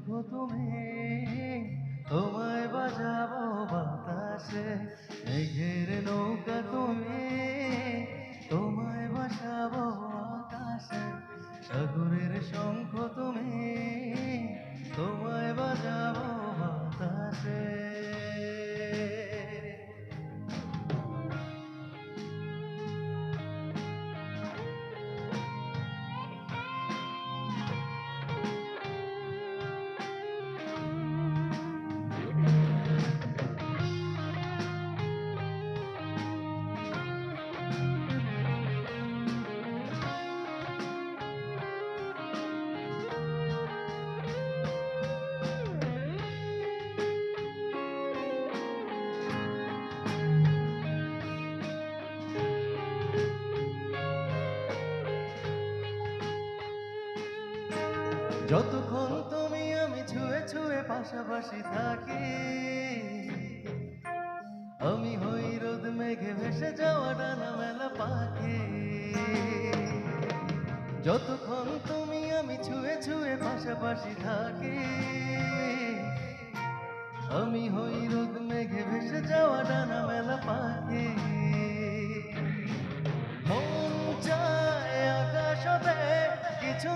শঙ্খ তুমি, তোমায় বাজাবো বাতাসে। মেঘের নৌকা তুমি, তোমায় ভাসাবো আকাশে। সাগরের শঙ্খ তুমি, তোমায় বাজাবো বাতাসে। যতক্ষণ তুমি আমি ছুঁয়ে ছুঁয়ে পাশাপাশি থাকি, আমি হই রোদ মেঘে ভেসে যাওয়া ডানা মেলা পাখি। যতক্ষণ তুমি আমি ছুঁয়ে ছুঁয়ে পাশাপাশি থাকি, আমি হই রোদ মেঘে ভেসে যাওয়া ডানা মেলা পাখি। মন চায় আকাশ হতে কিছু